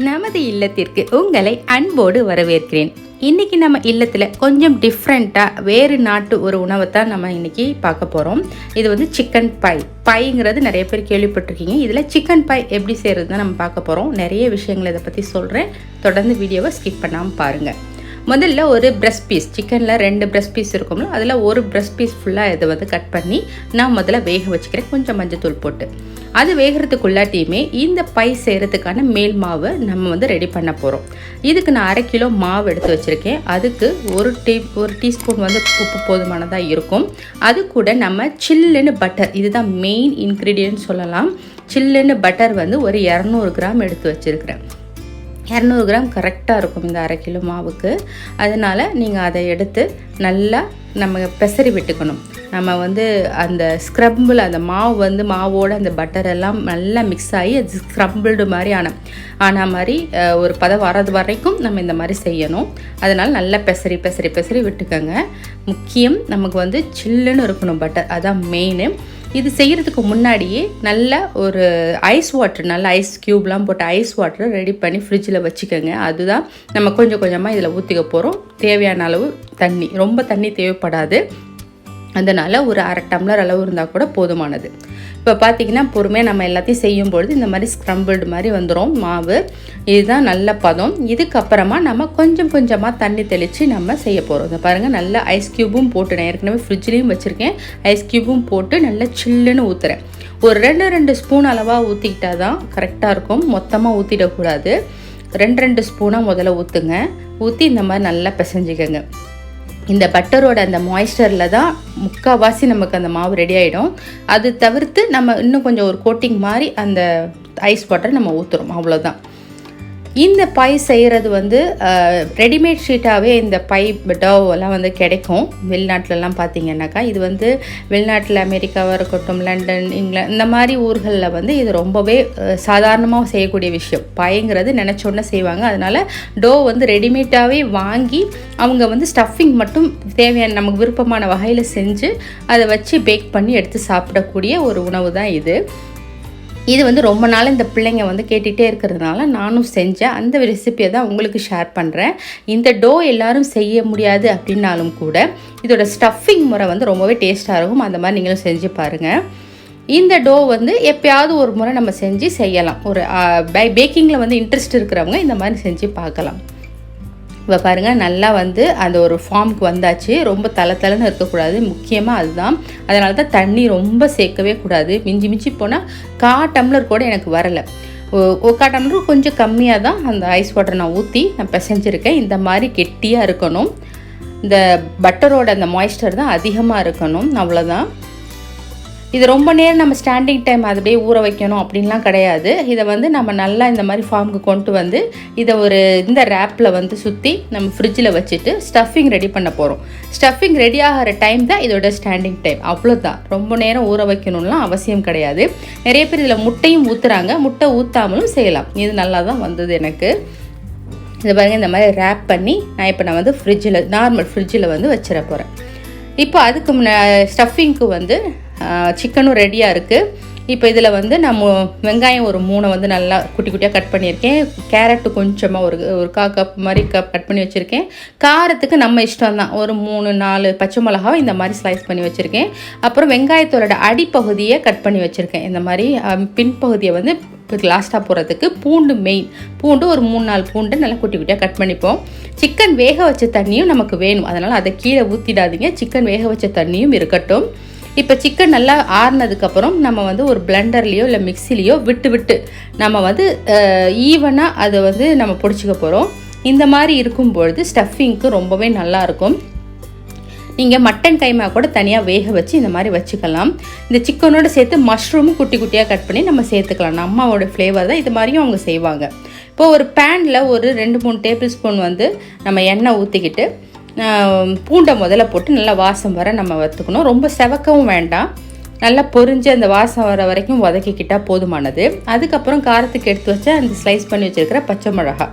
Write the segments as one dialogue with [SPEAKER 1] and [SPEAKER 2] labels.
[SPEAKER 1] நமது இல்லத்திற்கு உங்களை அன்போடு வரவேற்கிறேன். இன்றைக்கி நம்ம இல்லத்தில் கொஞ்சம் டிஃப்ரெண்ட்டாக வேறு நாட்டு ஒரு உணவை தான் நம்ம இன்றைக்கி பார்க்க போகிறோம். இது வந்து சிக்கன் பைங்கிறது நிறைய பேர் கேள்விப்பட்டிருக்கீங்க. இதில் சிக்கன் பை எப்படி செய்கிறது தான் நம்ம பார்க்க போகிறோம். நிறைய விஷயங்கள் இதை பற்றி சொல்கிறேன். தொடர்ந்து வீடியோவை ஸ்கிப் பண்ணாமல் பாருங்கள். முதல்ல ஒரு பிரஸ்ட் பீஸ், சிக்கனில் 2 பிரஸ்ட் பீஸ் இருக்கும்ல, அதில் ஒரு பிரஸ்ட் பீஸ் ஃபுல்லாக இதை வந்து கட் பண்ணி நான் முதல்ல வேக வச்சுக்கிறேன், கொஞ்சம் மஞ்சத்தூள் போட்டு. அது வேகிறதுக்குள்ளாட்டியுமே இந்த பை செய்கிறதுக்கான மேல் மாவு நம்ம வந்து ரெடி பண்ண போகிறோம். இதுக்கு நான் 1/2 கிலோ மாவு எடுத்து வச்சுருக்கேன். அதுக்கு ஒரு டீஸ்பூன் வந்து உப்பு போதுமானதாக இருக்கும். அது கூட நம்ம சில்லுன்னு பட்டர், இதுதான் மெயின் இன்க்ரீடியன்ட் சொல்லலாம். சில்லுன்னு பட்டர் வந்து ஒரு 200 கிராம் எடுத்து வச்சுருக்கிறேன். 200 கிராம் கரெக்டாக இருக்கும் இந்த 1/2 கிலோ மாவுக்கு. அதனால் நீங்கள் அதை எடுத்து நல்லா நம்ம பெசரி விட்டுக்கணும். நம்ம வந்து அந்த ஸ்க்ரம்பிள், அந்த மாவு வந்து மாவோட அந்த பட்டர் எல்லாம் நல்லா மிக்ஸ் ஆகி அது ஸ்க்ரம்பிள்டு மாதிரி ஆன மாதிரி ஒரு பதம் வர்றது வரைக்கும் நம்ம இந்த மாதிரி செய்யணும். அதனால் நல்லா பெசரி விட்டுக்கோங்க. முக்கியம் நமக்கு வந்து சில்லுன்னு இருக்கணும் பட்டர், அதான் மெயினு. இது செய்கிறதுக்கு முன்னாடியே நல்லா ஒரு ஐஸ் வாட்டர், நல்லா ஐஸ் க்யூப்லாம் போட்டு ஐஸ் வாட்டரை ரெடி பண்ணி ஃப்ரிட்ஜில் வச்சுக்கோங்க. அதுதான் நம்ம கொஞ்சம் கொஞ்சமாக இதில் ஊற்றிக்க போகிறோம். தேவையான அளவு தண்ணி, ரொம்ப தண்ணி தேவைப்படாது. அதனால் ஒரு 1/2 டம்ளர் அளவு இருந்தால் கூட போதுமானது. இப்போ பார்த்திங்கன்னா பொறுமையாக நம்ம எல்லாத்தையும் செய்யும்பொழுது இந்த மாதிரி ஸ்க்ரம்பிள்டு மாதிரி வந்துடும் மாவு. இதுதான் நல்ல பதம். இதுக்கப்புறமா நம்ம கொஞ்சம் கொஞ்சமாக தண்ணி தெளித்து நம்ம செய்ய போகிறோம். இதை பாருங்கள், நல்லா ஐஸ் க்யூபும் போட்டு, நான் ஏற்கனவே ஃப்ரிட்ஜ்லேயும் வச்சுருக்கேன், ஐஸ் க்யூபும் போட்டு நல்லா சில்லுன்னு ஊற்றுறேன். ஒரு 2 ஸ்பூன் அளவாக ஊற்றிக்கிட்டால் தான் கரெக்டாக இருக்கும். மொத்தமாக ஊற்றிடக்கூடாது. 2 ஸ்பூனாக முதல்ல ஊற்றுங்க. ஊற்றி இந்த மாதிரி நல்லா பிசைஞ்சிக்கங்க. இந்த பட்டரோட அந்த மாய்ஸ்டரில் தான் முக்கால்வாசி நமக்கு அந்த மாவு ரெடி ஆகிடும். அது தவிர்த்து நம்ம இன்னும் கொஞ்சம் ஒரு கோட்டிங் மாதிரி அந்த ஐஸ் வாட்டரை நம்ம ஊற்றுறோம், அவ்வளோதான். இந்த பை செய்கிறது வந்து ரெடிமேட் ஷீட்டாகவே இந்த பை டோவெல்லாம் வந்து கிடைக்கும் வெளிநாட்டிலலாம். பார்த்திங்கன்னாக்கா இது வந்து வெளிநாட்டில் அமெரிக்காவாக இருக்கட்டும், லண்டன், இங்கிலாந்து, இந்த மாதிரி ஊர்களில் வந்து இது ரொம்பவே சாதாரணமாக செய்யக்கூடிய விஷயம். பைங்கிறது நினச்சோன்னே செய்வாங்க. அதனால் டோ வந்து ரெடிமேட்டாகவே வாங்கி அவங்க வந்து ஸ்டஃபிங் மட்டும் தேவையான நமக்கு விருப்பமான வகையில் செஞ்சு அதை வச்சு பேக் பண்ணி எடுத்து சாப்பிடக்கூடிய ஒரு உணவு தான் இது. இது வந்து ரொம்ப நாள் இந்த பிள்ளைங்க வந்து கேட்டுகிட்டே இருக்கிறதுனால நானும் செஞ்சேன். அந்த ரெசிப்பியை தான் உங்களுக்கு ஷேர் பண்ணுறேன். இந்த டோ எல்லோரும் செய்ய முடியாது அப்படின்னாலும் கூட இதோட ஸ்டஃபிங் முறை வந்து ரொம்பவே டேஸ்ட்டாக இருக்கும். அந்த மாதிரி நீங்களும் செஞ்சு பாருங்கள். இந்த டோ வந்து எப்போயாவது ஒரு முறை நம்ம செஞ்சு செய்யலாம். ஒரு பேக்கிங்கில் வந்து இன்ட்ரெஸ்ட் இருக்கிறவங்க இந்த மாதிரி செஞ்சு பார்க்கலாம். இப்போ பாருங்கள், நல்லா வந்து அந்த ஒரு ஃபார்முக்கு வந்தாச்சு. ரொம்ப தளன்னு இருக்கக்கூடாது, முக்கியமாக அதுதான். அதனால தான் தண்ணி ரொம்ப சேர்க்கவே கூடாது. மிஞ்சி போனால் 1/4 டம்ளர் கூட எனக்கு வரலை. 1/4 டம்ளர் கொஞ்சம் கம்மியாக தான் அந்த ஐஸ் வாட்டர் நான் ஊற்றி நான் பிசைஞ்சிருக்கேன். இந்த மாதிரி கெட்டியாக இருக்கணும். இந்த பட்டரோட அந்த மாய்ஸ்டர் தான் அதிகமாக இருக்கணும், அவ்வளோதான். இது ரொம்ப நேரம் நம்ம ஸ்டாண்டிங் டைம் அப்படியே ஊற வைக்கணும் அப்படின்லாம் கிடையாது. இதை வந்து நம்ம நல்லா இந்த மாதிரி ஃபார்முக்கு கொண்டு வந்து இதை ஒரு இந்த ரேப்பில் வந்து சுற்றி நம்ம ஃப்ரிட்ஜில் வச்சுட்டு ஸ்டஃபிங் ரெடி பண்ண போகிறோம். ஸ்டஃபிங் ரெடி ஆகிற டைம் தான் இதோட ஸ்டாண்டிங் டைம், அவ்வளோதான். ரொம்ப நேரம் ஊற வைக்கணும்லாம் அவசியம் கிடையாது. நிறைய பேர் இதில் முட்டையும் ஊற்றுறாங்க, முட்டை ஊற்றாமலும் செய்யலாம். இது நல்லா தான் வந்தது எனக்கு. இதை பாருங்கள், இந்த மாதிரி ரேப் பண்ணி நான் வந்து ஃப்ரிட்ஜில், நார்மல் ஃப்ரிட்ஜில் வந்து வச்சிட போகிறேன். இப்போ அதுக்கு ஸ்டஃபிங்க்கு வந்து சிக்கனும் ரெடியாக இருக்குது. இப்போ இதில் வந்து நம்ம வெங்காயம் ஒரு 3 வந்து நல்லா குட்டி குட்டியாக கட் பண்ணியிருக்கேன். கேரட்டு கொஞ்சமாக ஒரு 1/4 கப் மாதிரி கட் பண்ணி வச்சுருக்கேன். காரத்துக்கு நம்ம இஷ்டம் தான். ஒரு 3-4 பச்சை மிளகாவை இந்த மாதிரி ஸ்லைஸ் பண்ணி வச்சுருக்கேன். அப்புறம் வெங்காயத்தோட அடிப்பகுதியை கட் பண்ணி வச்சுருக்கேன். இந்த மாதிரி பின்பகுதியை வந்து லாஸ்ட்டாக போகிறதுக்கு பூண்டு ஒரு 3-4 பூண்டு நல்லா குட்டி குட்டியாக கட் பண்ணிப்போம். சிக்கன் வேக வச்ச தண்ணியும் நமக்கு வேணும், அதனால் அதை கீழே ஊற்றிடாதீங்க. சிக்கன் வேக வச்ச தண்ணியும் இருக்கட்டும். இப்போ சிக்கன் நல்லா ஆறுனதுக்கப்புறம் நம்ம வந்து ஒரு பிளெண்டர்லேயோ இல்லை மிக்சிலேயோ விட்டு நம்ம வந்து ஈவனாக அதை வந்து நம்ம பொடிச்சிக்க போகிறோம். இந்த மாதிரி இருக்கும்பொழுது ஸ்டஃபிங்க்கு ரொம்பவே நல்லாயிருக்கும். நீங்கள் மட்டன் கைமா கூட தனியாக வேக வச்சு இந்த மாதிரி வச்சுக்கலாம். இந்த சிக்கனோடு சேர்த்து மஷ்ரூமும் குட்டி குட்டியாக கட் பண்ணி நம்ம சேர்த்துக்கலாம். அம்மாவோட ஃப்ளேவர் தான், இது மாதிரியும் அவங்க செய்வாங்க. இப்போ ஒரு பேனில் ஒரு 2-3 டேபிள் ஸ்பூன் வந்து நம்ம எண்ணெய் ஊற்றிக்கிட்டு பூண்டை முதல்ல போட்டு நல்லா வாசம் வர நம்ம வறுத்துக்கணும். ரொம்ப செவக்கவும் வேண்டாம், நல்லா பொரிஞ்சு அந்த வாசம் வர வரைக்கும் வதக்கிக்கிட்டால் போதுமானது. அதுக்கப்புறம் காரத்துக்கு எடுத்து வச்ச அந்த ஸ்லைஸ் பண்ணி வச்சுருக்கிற பச்சை மிளகா,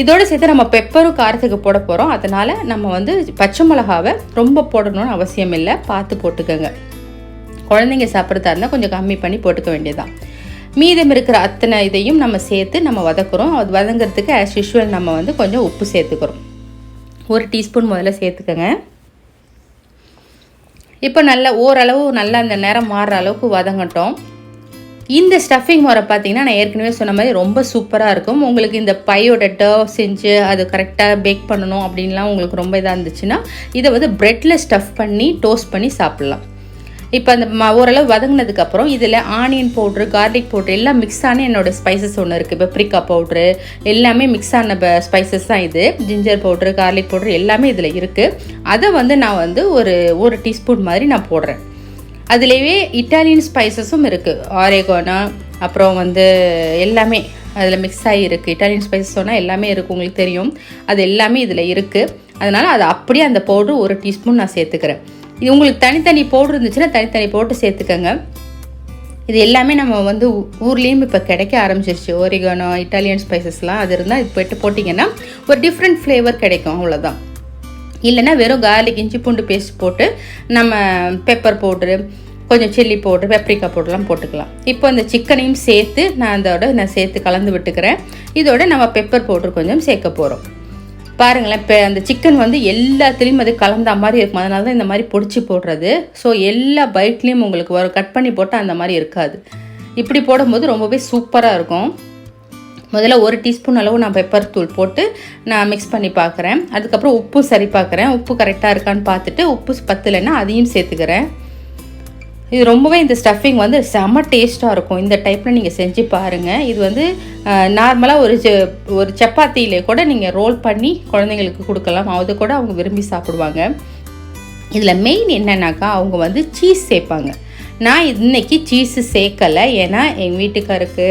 [SPEAKER 1] இதோடு சேர்த்து நம்ம பெப்பரும் காரத்துக்கு போட போகிறோம். அதனால் நம்ம வந்து பச்சை மிளகாவை ரொம்ப போடணும்னு அவசியம் இல்லை, பார்த்து போட்டுக்கோங்க. குழந்தைங்க சாப்பிட்றதா இருந்தால் கொஞ்சம் கம்மி பண்ணி போட்டுக்க வேண்டியதுதான். மீதம் இருக்கிற அத்தனை இதையும் நம்ம சேர்த்து நம்ம வதக்குறோம். அது வதங்கிறதுக்கு ஆஸ் யூஷுவல் நம்ம வந்து கொஞ்சம் உப்பு சேர்த்துக்கிறோம். 1 டீஸ்பூன் முதல்ல சேர்த்துக்கோங்க. இப்போ நல்லா ஓரளவு நல்லா அந்த நேரம் மாறுற அளவுக்கு வதங்கட்டும். இந்த ஸ்டஃபிங் முறை பார்த்திங்கன்னா நான் ஏற்கனவே சொன்ன மாதிரி ரொம்ப சூப்பராக இருக்கும். உங்களுக்கு இந்த பையோட டர்வ் செஞ்சு அது கரெக்டாக பேக் பண்ணணும் அப்படின்லாம் உங்களுக்கு ரொம்ப இதாக இருந்துச்சுன்னா இதை வந்து ப்ரெட்டில் ஸ்டஃப் பண்ணி டோஸ்ட் பண்ணி சாப்பிட்லாம். இப்போ அந்த ஓரளவு வதங்கினதுக்கப்புறம் இதில் ஆனியன் பவுட்ரு, கார்லிக் பவுட்ரு எல்லாம் மிக்ஸ் ஆன என்னோடய ஸ்பைசஸ் ஒன்று இருக்குது. பெப்ரிக்கா பவுட்ரு எல்லாமே மிக்ஸ் ஆன ஸ்பைசஸ் தான் இது. ஜிஞ்சர் பவுட்ரு, கார்லிக் பவுட்ரு எல்லாமே இதில் இருக்குது. அதை வந்து நான் வந்து ஒரு டீஸ்பூன் மாதிரி நான் போடுறேன். அதுலேயே இட்டாலியன் ஸ்பைசஸும் இருக்குது. ஆரேகோனா அப்புறம் வந்து எல்லாமே அதில் மிக்ஸ் ஆகி இருக்குது. இட்டாலியன் ஸ்பைசஸ் சொன்னால் எல்லாமே இருக்குது, உங்களுக்கு தெரியும். அது எல்லாமே இதில் இருக்குது. அதனால் அது அப்படியே அந்த பவுட்ரு 1 டீஸ்பூன் நான் சேர்த்துக்கிறேன். இது உங்களுக்கு தனித்தனி பவுட்ரு இருந்துச்சுன்னா தனித்தனி போட்டு சேர்த்துக்கோங்க. இது எல்லாமே நம்ம வந்து ஊர்லேயும் இப்போ கிடைக்க ஆரம்பிச்சிருச்சு. ஒரிகானோ, இட்டாலியன் ஸ்பைசஸ்லாம் அது இருந்தால் இது போய்ட்டு போட்டிங்கன்னா ஒரு டிஃப்ரெண்ட் ஃப்ளேவர் கிடைக்கும், அவ்வளோதான். இல்லைன்னா வெறும் கார்லிக், இஞ்சி பூண்டு பேஸ்ட் போட்டு நம்ம பெப்பர் பவுட்ரு, கொஞ்சம் சில்லி பவுட்ரு, பெப்ரிக்கா பவுடர்லாம் போட்டுக்கலாம். இப்போ இந்த சிக்கனையும் சேர்த்து நான் சேர்த்து கலந்து விட்டுக்கிறேன். இதோட நம்ம பெப்பர் பவுட்ரு கொஞ்சம் சேர்க்க போகிறோம். பாருங்களேன், இப்போ அந்த சிக்கன் வந்து எல்லாத்துலேயும் அது கலந்த மாதிரி இருக்கும். அதனால தான் இந்த மாதிரி பொடிச்சு போடுறது. ஸோ எல்லா பைட்லேயும் உங்களுக்கு கட் பண்ணி போட்டால் அந்த மாதிரி இருக்காது. இப்படி போடும்போது ரொம்பவே சூப்பராக இருக்கும். முதல்ல 1 டீஸ்பூன் அளவு நான் பெப்பர் தூள் போட்டு நான் மிக்ஸ் பண்ணி பார்க்குறேன். அதுக்கப்புறம் உப்பு சரி பார்க்குறேன். உப்பு கரெக்டாக இருக்கான்னு பார்த்துட்டு உப்பு பத்தலைன்னா அதையும் சேர்த்துக்கிறேன். இது ரொம்பவே இந்த ஸ்டஃபிங் வந்து செம்ம டேஸ்ட்டாக இருக்கும். இந்த டைப்பில் நீங்கள் செஞ்சு பாருங்கள். இது வந்து நார்மலாக ஒரு சப்பாத்தியிலே கூட நீங்கள் ரோல் பண்ணி குழந்தைங்களுக்கு கொடுக்கலாம். அது கூட அவங்க விரும்பி சாப்பிடுவாங்க. இதில் மெயின் என்னன்னாக்கா அவங்க வந்து சீஸ் சேர்ப்பாங்க. நான் இன்றைக்கி சீஸு சேர்க்கலை. ஏன்னா எங்கள் வீட்டுக்காருக்கு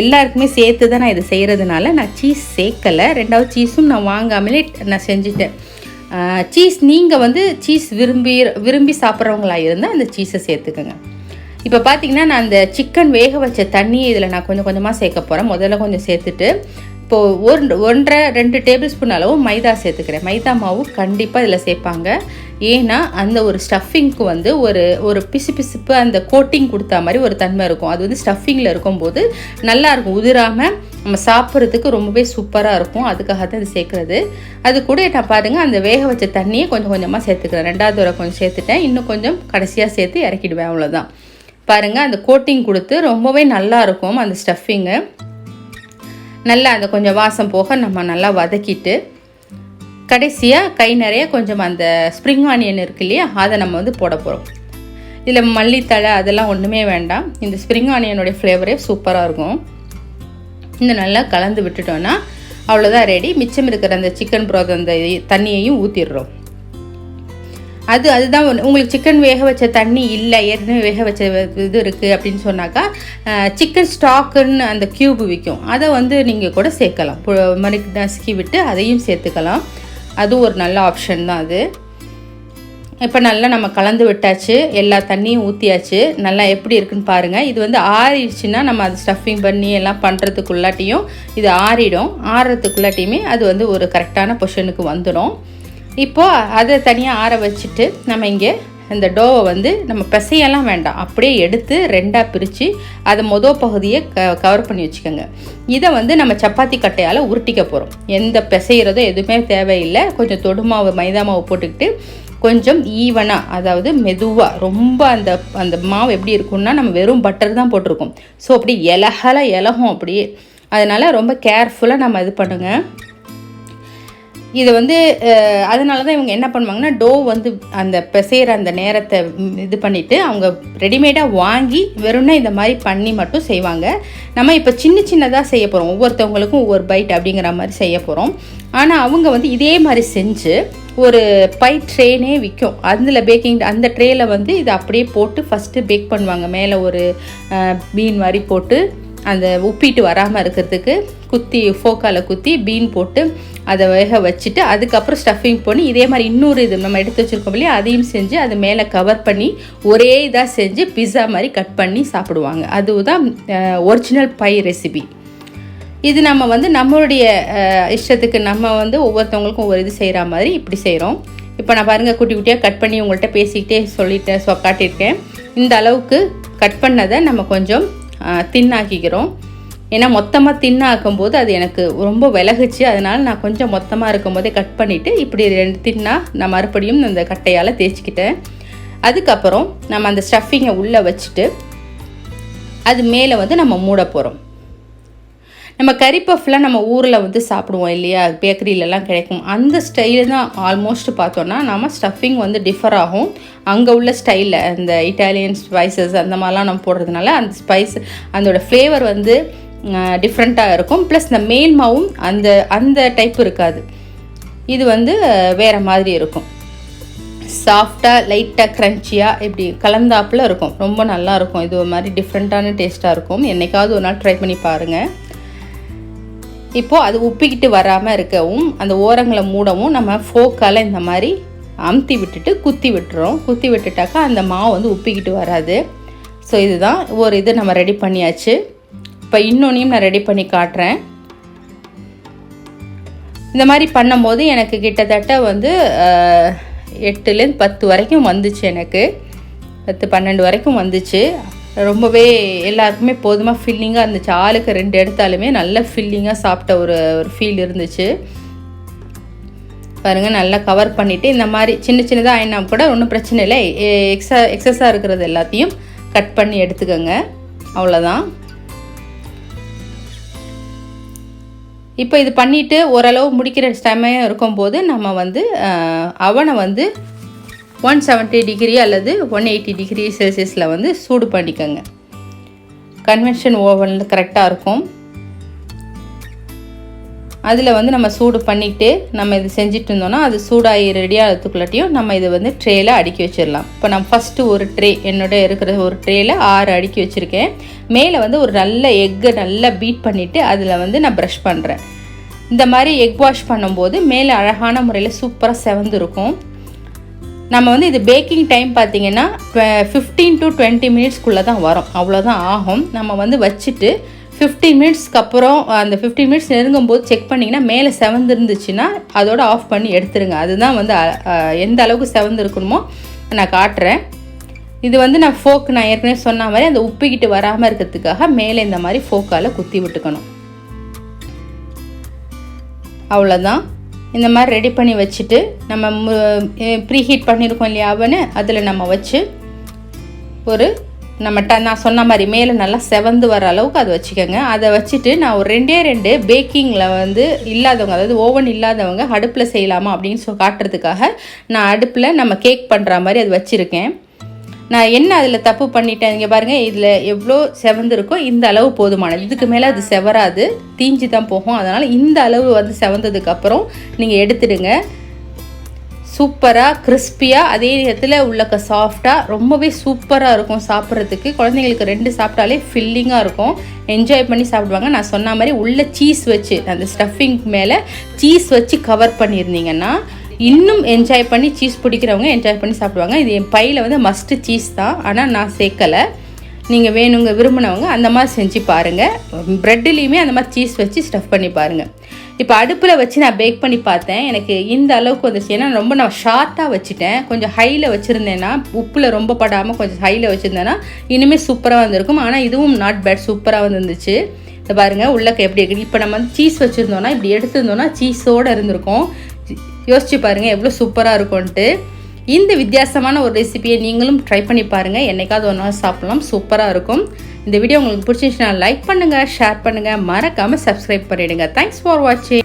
[SPEAKER 1] எல்லாருக்குமே சேர்த்து தான் நான் இது செய்கிறதுனால நான் சீஸ் சேர்க்கலை. 2வது சீஸும் நான் வாங்காமலே நான் செஞ்சுட்டேன். சீஸ் நீங்கள் வந்து சீஸ் விரும்பி சாப்பிட்றவங்களாக இருந்தால் அந்த சீஸை சேர்த்துக்கோங்க. இப்போ பார்த்திங்கன்னா நான் அந்த சிக்கன் வேக வச்ச தண்ணியை இதில் நான் கொஞ்சம் கொஞ்சமாக சேர்க்க போகிறேன். முதல்ல கொஞ்சம் சேர்த்துட்டு இப்போது 1.5-2 டேபிள் ஸ்பூன் அளவு மைதா சேர்த்துக்கிறேன். மைதா மாவு கண்டிப்பாக இதில் சேர்ப்பாங்க. ஏன்னா அந்த ஒரு ஸ்டஃபிங்க்கு வந்து ஒரு பிசுபிசுப்பு அந்த கோட்டிங் கொடுத்தா மாதிரி ஒரு தன்மை இருக்கும். அது வந்து ஸ்டஃபிங்கில் இருக்கும்போது நல்லாயிருக்கும், உதிராமல் நம்ம சாப்பிட்றதுக்கு ரொம்பவே சூப்பராக இருக்கும். அதுக்காக தான் இது சேர்க்குறது. அது கூட நான் பாருங்கள் அந்த வேக வச்ச தண்ணியை கொஞ்சம் கொஞ்சமாக சேர்த்துக்கிறேன். 2வது தடவை கொஞ்சம் சேர்த்துட்டேன். இன்னும் கொஞ்சம் கடைசியாக சேர்த்து இறக்கிடுவேன், அவ்வளோதான். பாருங்கள் அந்த கோட்டிங் கொடுத்து ரொம்பவே நல்லாயிருக்கும். அந்த ஸ்டஃபிங்கு நல்லா அந்த கொஞ்சம் வாசம் போக நம்ம நல்லா வதக்கிட்டு கடைசியாக கை நிறைய கொஞ்சம் அந்த ஸ்ப்ரிங் ஆனியன் இருக்கு இல்லையா, அதை நம்ம வந்து போட போகிறோம். இதில் மல்லித்தழை அதெல்லாம் ஒன்றுமே வேண்டாம். இந்த ஸ்ப்ரிங் ஆனியனுடைய ஃப்ளேவரே சூப்பராக இருக்கும். இந்த நல்லா கலந்து விட்டுட்டோன்னா அவ்வளோதான் ரெடி. மிச்சம் இருக்கிற அந்த சிக்கன் ப்ரோத் அந்த தண்ணியையும் ஊற்றிடுறோம். அதுதான் உங்களுக்கு சிக்கன் வேக வச்ச தண்ணி இல்லை, ஏற்கனவே வேக வச்ச இது இருக்குது அப்படின்னு சொன்னாக்கா சிக்கன் ஸ்டாக்குன்னு அந்த க்யூப் விற்கும். அதை வந்து நீங்கள் கூட சேர்க்கலாம். மறுக்கு நசுக்கி விட்டு அதையும் சேர்த்துக்கலாம். அதுவும் ஒரு நல்ல ஆப்ஷன் தான் அது. இப்போ நல்லா நம்ம கலந்து விட்டாச்சு, எல்லா தண்ணியும் ஊற்றியாச்சு. நல்லா எப்படி இருக்குன்னு பாருங்கள். இது வந்து ஆறிடுச்சுன்னா நம்ம அது ஸ்டஃபிங் பண்ணி எல்லாம் பண்ணுறதுக்குள்ளாட்டியும் இது ஆறிடும். ஆறுறதுக்குள்ளாட்டியுமே அது வந்து ஒரு கரெக்டான பொசிஷனுக்கு வந்துடும். இப்போது அதை தனியாக ஆற வச்சுட்டு நம்ம இங்கே இந்த டோவை வந்து நம்ம பிசையெல்லாம் வேண்டாம், அப்படியே எடுத்து 2ஆக பிரித்து அதை பகுதியை கவர் பண்ணி வச்சுக்கோங்க. இதை வந்து நம்ம சப்பாத்தி கட்டையால் உருட்டிக்க போகிறோம். எந்த பிசைகிறதோ எதுவுமே தேவையில்லை. கொஞ்சம் தொடுமாவு, மைதா மாவு போட்டுக்கிட்டு கொஞ்சம் ஈவனாக, அதாவது மெதுவாக, ரொம்ப அந்த மாவு எப்படி இருக்குன்னா நம்ம வெறும் பட்டர் தான் போட்டிருக்கோம். ஸோ அப்படி இலகும் அப்படியே. அதனால் ரொம்ப கேர்ஃபுல்லாக நம்ம இது பண்ணுங்கள். இதை வந்து அதனால தான் இவங்க என்ன பண்ணுவாங்கன்னா டோ வந்து அந்த பிசைகிற அந்த நேரத்தை இது பண்ணிவிட்டு அவங்க ரெடிமேடாக வாங்கி வெறும்னா இந்த மாதிரி பண்ணி மட்டும் செய்வாங்க. நம்ம இப்போ சின்னதாக செய்ய போகிறோம். ஒவ்வொருத்தவங்களுக்கும் ஒவ்வொரு பைட் அப்படிங்கிற மாதிரி செய்ய போகிறோம். ஆனால் அவங்க வந்து இதே மாதிரி செஞ்சு ஒரு பை ட்ரேனே விற்கும். அதில் பேக்கிங் அந்த ட்ரேயில் வந்து இதை அப்படியே போட்டு ஃபஸ்ட்டு பேக் பண்ணுவாங்க. மேலே ஒரு பீன் மாதிரி போட்டு அந்த உப்பிட்டு வராமல் இருக்கிறதுக்கு ஃபோக்கால் குத்தி பீன் போட்டு அதை வேக வச்சுட்டு அதுக்கப்புறம் ஸ்டஃபிங் பண்ணி இதே மாதிரி இன்னொரு இது நம்ம எடுத்து வச்சுருக்கோம் இல்லையா, அதையும் செஞ்சு அது மேலே கவர் பண்ணி ஒரே இதாக செஞ்சு பிஸ்ஸா மாதிரி கட் பண்ணி சாப்பிடுவாங்க. அதுதான் ஒரிஜினல் பை ரெசிபி. இது நம்ம வந்து நம்மளுடைய இஷ்டத்துக்கு நம்ம வந்து ஒவ்வொருத்தவங்களுக்கும் ஒவ்வொரு இது செய்கிற மாதிரி இப்படி செய்கிறோம். இப்போ நான் பாருங்கள் குட்டி குட்டியாக கட் பண்ணி உங்கள்கிட்ட பேசிக்கிட்டே காட்டியிருக்கேன். இந்த அளவுக்கு கட் பண்ணதை நம்ம கொஞ்சம் தின்னாக்கிக்கிறோம். ஏன்னா மொத்தமாக தின்னாக்கும்போது அது எனக்கு ரொம்ப விலகுச்சு. அதனால் நான் கொஞ்சம் மொத்தமாக இருக்கும் போதே கட் பண்ணிவிட்டு இப்படி 2 தின்னாக நான் மறுபடியும் அந்த கட்டையால் தேய்ச்சிக்கிட்டேன். அதுக்கப்புறம் நம்ம அந்த ஸ்டஃபிங்கை உள்ளே வச்சுட்டு அது மேலே வந்து நம்ம மூட போகிறோம். நம்ம கறி பஃப்லாம் நம்ம ஊரில் வந்து சாப்பிடுவோம் இல்லையா, பேக்கரியிலலாம் கிடைக்கும். அந்த ஸ்டைலு தான் ஆல்மோஸ்ட் பார்த்தோன்னா நம்ம ஸ்டஃபிங் வந்து டிஃபர் ஆகும். அங்கே உள்ள ஸ்டைலில் அந்த இட்டாலியன் ஸ்பைசஸ் அந்த மாதிரிலாம் நம்ம போடுறதுனால அந்த ஸ்பைஸ் அதோடய ஃப்ளேவர் வந்து டிஃப்ரெண்ட்டாக இருக்கும். ப்ளஸ் இந்த மேல் மாவும் அந்த டைப் இருக்காது. இது வந்து வேறு மாதிரி இருக்கும். சாஃப்டாக லைட்டாக க்ரன்ச்சியாக இப்படி கலந்தாப்பில் இருக்கும். ரொம்ப நல்லாயிருக்கும். இது ஒரு மாதிரி டிஃப்ரெண்ட்டான டேஸ்ட்டாக இருக்கும். என்றைக்காவது ஒரு நாள் ட்ரை பண்ணி பாருங்கள். இப்போது அது உப்பிக்கிட்டு வராமல் இருக்கவும் அந்த ஓரங்களை மூடவும் நம்ம ஃபோக்கால் இந்த மாதிரி அமுத்தி விட்டுட்டு குத்தி விட்டுறோம். குத்தி விட்டுட்டாக்கா அந்த மாவு வந்து உப்பிக்கிட்டு வராது. ஸோ இதுதான் ஒரு இது நம்ம ரெடி பண்ணியாச்சு. இப்போ இன்னொன்றையும் நான் ரெடி பண்ணி காட்டுறேன். இந்த மாதிரி பண்ணும்போது எனக்கு கிட்டத்தட்ட வந்து 8லேருந்து 10 வரைக்கும் வந்துச்சு. எனக்கு 10-12 வரைக்கும் வந்துச்சு. ரொம்பவே எல்லாருக்குமே போதுமாக ஃபில்லிங்காக இருந்துச்சு. ஆளுக்கு 2 எடுத்தாலுமே நல்ல ஃபில்லிங்காக சாப்பிட்ட ஒரு ஃபீல் இருந்துச்சு. பாருங்கள், நல்லா கவர் பண்ணிவிட்டு இந்த மாதிரி சின்னதாக ஆயினா கூட ஒன்றும் பிரச்சனை இல்லை. எக்ஸஸாக இருக்கிறது எல்லாத்தையும் கட் பண்ணி எடுத்துக்கோங்க. அவ்வளோதான். இப்போ இது பண்ணிவிட்டு ஓரளவு முடிக்கிற சமயம் இருக்கும்போது நம்ம வந்து அவனை வந்து 170 டிகிரி அல்லது 180 டிகிரி செல்சியஸில் வந்து சூடு பண்ணிக்கோங்க. கன்வென்ஷன் ஓவனில் கரெக்டாக இருக்கும். அதில் வந்து நம்ம சூடு பண்ணிவிட்டு நம்ம இது செஞ்சுட்டு இருந்தோம்னா அது சூடாகி ரெடியாகிறதுக்குள்ளாட்டியும் நம்ம இதை வந்து ட்ரேயில் அடுக்கி வச்சிடலாம். இப்போ நான் ஃபஸ்ட்டு ஒரு ட்ரே இருக்கிற ஒரு ட்ரேயில் 6 அடுக்கி வச்சுருக்கேன். மேலே வந்து ஒரு நல்ல எக்கை நல்லா பீட் பண்ணிவிட்டு அதில் வந்து நான் ப்ரஷ் பண்ணுறேன். இந்த மாதிரி எக் வாஷ் பண்ணும்போது மேலே அழகான முறையில் சூப்பராக செவந்துருக்கும். நம்ம வந்து இது பேக்கிங் டைம் பார்த்திங்கன்னா 15 to 20 மினிட்ஸ்க்குள்ளே தான் வரும். அவ்வளோதான் ஆகும். நம்ம வந்து வச்சுட்டு 15 மினிட்ஸ்க்கு அப்புறம் அந்த 15 மினிட்ஸ் நெருங்கும்போது செக் பண்ணிங்கன்னா மேலே செவந்துருந்துச்சுன்னா அதோட ஆஃப் பண்ணி எடுத்துருங்க. அதுதான் வந்து எந்த அளவுக்கு செவந்துருக்கணுமோ நான் காட்டுறேன். இது வந்து நான் நான் ஏற்கனவே சொன்ன மாதிரி அந்த உப்பிக்கிட்டு வராமல் இருக்கிறதுக்காக மேலே இந்த மாதிரி ஃபோக்கால் குத்தி விட்டுக்கணும். அவ்வளோதான். இந்த மாதிரி ரெடி பண்ணி வச்சுட்டு நம்ம ப்ரீஹீட் பண்ணியிருக்கோம் இல்லையா அவனு, அதில் நம்ம வச்சு நான் சொன்ன மாதிரி மேலே நல்லா செவந்து வர அளவுக்கு அதை வச்சுக்கோங்க. அதை வச்சுட்டு நான் ஒரு 2 பேக்கிங்கில் வந்து இல்லாதவங்க, அதாவது ஓவன் இல்லாதவங்க அடுப்பில் செய்யலாமா அப்படின்னு காட்டுறதுக்காக நான் அடுப்பில் நம்ம கேக் பண்ணுற மாதிரி அது வச்சுருக்கேன். நான் என்ன அதில் தப்பு பண்ணிட்டேன் இங்கே பாருங்கள், இதில் எவ்வளோ செவந்துருக்கோ இந்த அளவு போதுமானது. இதுக்கு மேலே அது செவராது, தீஞ்சு தான் போகும். அதனால் இந்த அளவு வந்து செவந்ததுக்கப்புறம் நீங்கள் எடுத்துடுங்க. சூப்பராக கிறிஸ்பியாக அதே நேரத்தில் உள்ளக்க சாஃப்டாக ரொம்பவே சூப்பராக இருக்கும் சாப்பிட்றதுக்கு. குழந்தைங்களுக்கு 2 சாப்பிட்டாலே ஃபில்லிங்காக இருக்கும், என்ஜாய் பண்ணி சாப்பிடுவாங்க. நான் சொன்ன மாதிரி உள்ள சீஸ் வச்சு அந்த ஸ்டஃபிங் மேலே சீஸ் வச்சு கவர் பண்ணியிருந்தீங்கன்னா இன்னும் என்ஜாய் பண்ணி, சீஸ் பிடிக்கிறவங்க என்ஜாய் பண்ணி சாப்பிடுவாங்க. இது என் பையில் வந்து மஸ்ட்டு சீஸ் தான், ஆனால் நான் சேர்க்கலை. நீங்கள் வேணுங்க விரும்பினவங்க அந்த மாதிரி செஞ்சு பாருங்கள். ப்ரெட்லேயுமே அந்த மாதிரி சீஸ் வச்சு ஸ்டஃப் பண்ணி பாருங்கள். இப்போ அடுப்பில் வச்சு நான் பேக் பண்ணி பார்த்தேன். எனக்கு இந்த அளவுக்கு வந்துச்சு. ஏன்னா ரொம்ப நான் ஷார்ட்டாக வச்சுட்டேன். கொஞ்சம் ஹையில் வச்சுருந்தேன்னா, உப்பில் ரொம்ப படாமல் கொஞ்சம் ஹையில் வச்சுருந்தேன்னா இனிமேல் சூப்பராக வந்திருக்கும். ஆனால் இதுவும் நாட் பேட், சூப்பராக வந்துருந்துச்சு. இதை பாருங்கள் உள்ளக்க எப்படி இருக்குது. இப்போ நம்ம வந்து சீஸ் வச்சுருந்தோன்னா இப்படி எடுத்துருந்தோன்னா சீஸோடு இருந்திருக்கும். யோசிச்சு பாருங்கள் எவ்வளோ சூப்பராக இருக்கும்ன்ட்டு. இந்த வித்தியாசமான ஒரு ரெசிபியை நீங்களும் ட்ரை பண்ணி பாருங்கள். என்னைக்காவது ஒரு நாள் சாப்பிடலாம், சூப்பராக இருக்கும். இந்த வீடியோ உங்களுக்கு பிடிச்சிருந்துச்சுன்னா லைக் பண்ணுங்கள், ஷேர் பண்ணுங்கள், மறக்காமல் சப்ஸ்கிரைப் பண்ணிவிடுங்க. தேங்க்ஸ் ஃபார் வாட்சிங்.